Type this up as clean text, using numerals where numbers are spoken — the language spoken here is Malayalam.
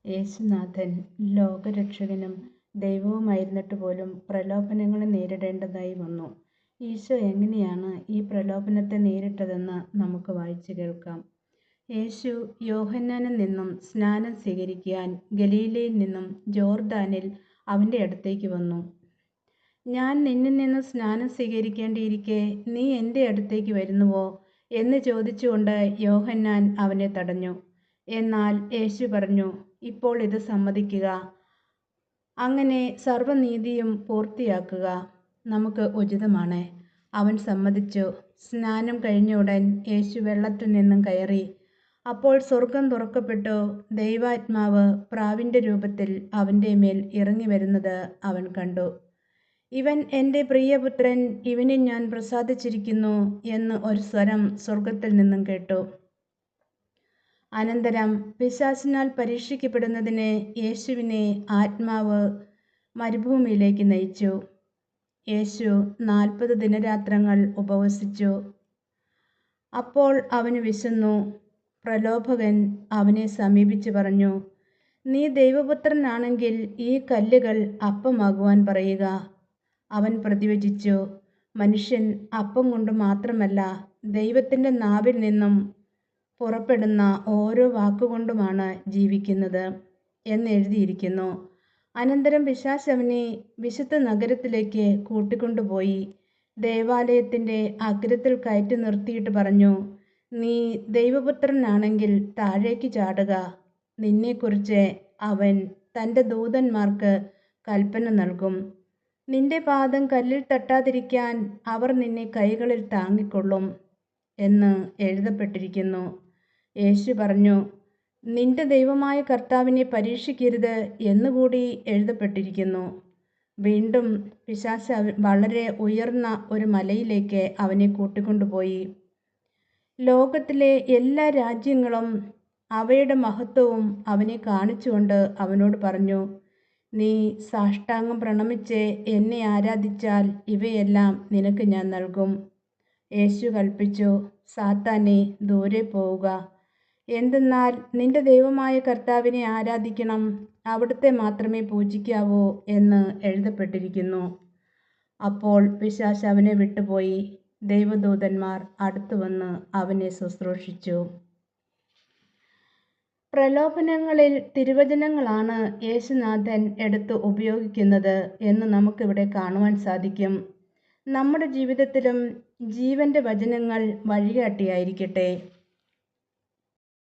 യേശുനാഥൻ ലോകരക്ഷകനും ദൈവവുമായിരുന്നിട്ട് പോലും പ്രലോഭനങ്ങളെ നേരിടേണ്ടതായി വന്നു. ഈശോ എങ്ങനെയാണ് ഈ പ്രലോഭനത്തെ നേരിട്ടതെന്ന് നമുക്ക് വായിച്ചു കേൾക്കാം. യേശു യോഹന്നാനിൽ നിന്നും സ്നാനം സ്വീകരിക്കാൻ ഗലീലയിൽ നിന്നും ജോർദാനിൽ അവൻ്റെ അടുത്തേക്ക് വന്നു. ഞാൻ നിന്നിൽ നിന്ന് സ്നാനം സ്വീകരിക്കേണ്ടിയിരിക്കെ നീ എൻ്റെ അടുത്തേക്ക് വരുന്നുവോ എന്ന് ചോദിച്ചുകൊണ്ട് യോഹന്നാൻ അവനെ തടഞ്ഞു. എന്നാൽ യേശു പറഞ്ഞു, ഇപ്പോൾ ഇത് സമ്മതിക്കുക, അങ്ങനെ സർവ്വനീതിയും പൂർത്തിയാക്കുക നമുക്ക് ഉചിതമാണ്. അവൻ സമ്മതിച്ചു. സ്നാനം കഴിഞ്ഞ ഉടൻ യേശു വെള്ളത്തിൽ നിന്നും കയറി. അപ്പോൾ സ്വർഗം തുറക്കപ്പെട്ടു. ദൈവാത്മാവ് പ്രാവിൻ്റെ രൂപത്തിൽ അവൻ്റെ മേൽ ഇറങ്ങി വരുന്നത് അവൻ കണ്ടു. ഇവൻ എൻ്റെ പ്രിയപുത്രൻ, ഇവനിൽ ഞാൻ പ്രസാദിച്ചിരിക്കുന്നു എന്ന് ഒരു സ്വരം സ്വർഗത്തിൽ നിന്നും കേട്ടു. അനന്തരം പിശാചിനാൽ പരീക്ഷിക്കപ്പെടുന്നതിന് യേശുവിനെ ആത്മാവ് മരുഭൂമിയിലേക്ക് നയിച്ചു. യേശു 40 ദിനരാത്രങ്ങൾ ഉപവസിച്ചു. അപ്പോൾ അവന് വിശന്നു. പ്രലോഭകൻ അവനെ സമീപിച്ച് പറഞ്ഞു, നീ ദൈവപുത്രനാണെങ്കിൽ ഈ കല്ലുകൾ അപ്പമാകുവാൻ പറയുക. അവൻ പ്രതിവചിച്ചു, മനുഷ്യൻ അപ്പം കൊണ്ട് മാത്രമല്ല, ദൈവത്തിൻ്റെ നാവിൽ നിന്നും പുറപ്പെടുന്ന ഓരോ വാക്കുകൊണ്ടുമാണ് ജീവിക്കുന്നത് എന്നെഴുതിയിരിക്കുന്നു. അനന്തരം പിശാച് അവനെ വിശുദ്ധ നഗരത്തിലേക്ക് കൂട്ടിക്കൊണ്ടുപോയി ദേവാലയത്തിൻ്റെ അഗ്രത്തിൽ കയറ്റി നിർത്തിയിട്ട് പറഞ്ഞു, നീ ദൈവപുത്രനാണെങ്കിൽ താഴേക്ക് ചാടുക. നിന്നെക്കുറിച്ച് അവൻ തൻ്റെ ദൂതന്മാർക്ക് കൽപ്പന നൽകും. നിന്റെ പാദം കല്ലിൽ തട്ടാതിരിക്കാൻ അവർ നിന്നെ കൈകളിൽ താങ്ങിക്കൊള്ളും എന്ന് എഴുതപ്പെട്ടിരിക്കുന്നു. യേശു പറഞ്ഞു, നിന്റെ ദൈവമായ കർത്താവിനെ പരീക്ഷിക്കരുത് എന്നുകൂടി എഴുതപ്പെട്ടിരിക്കുന്നു. വീണ്ടും പിശാച് വളരെ ഉയർന്ന ഒരു മലയിലേക്ക് അവനെ കൂട്ടിക്കൊണ്ടുപോയി. ലോകത്തിലെ എല്ലാ രാജ്യങ്ങളും അവയുടെ മഹത്വവും അവനെ കാണിച്ചുകൊണ്ട് അവനോട് പറഞ്ഞു, നീ സാഷ്ടാംഗം പ്രണമിച്ച് എന്നെ ആരാധിച്ചാൽ ഇവയെല്ലാം നിനക്ക് ഞാൻ നൽകും. യേശു കൽപ്പിച്ചു, സാത്താനെ, ദൂരെ പോവുക. എന്തെന്നാൽ നിന്റെ ദൈവമായ കർത്താവിനെ ആരാധിക്കണം, അവിടുത്തെ മാത്രമേ പൂജിക്കാവൂ എന്ന് എഴുതപ്പെട്ടിരിക്കുന്നു. അപ്പോൾ പിശാച് അവനെ വിട്ടുപോയി. ദൈവദൂതന്മാർ അടുത്തു വന്ന് അവനെ ശുശ്രൂഷിച്ചു. പ്രലോഭനങ്ങളിൽ തിരുവചനങ്ങളാണ് യേശുനാഥൻ എടുത്ത് ഉപയോഗിക്കുന്നത് എന്ന് നമുക്കിവിടെ കാണുവാൻ സാധിക്കും. നമ്മുടെ ജീവിതത്തിലും ജീവൻ്റെ വചനങ്ങൾ വഴികാട്ടിയായിരിക്കട്ടെ.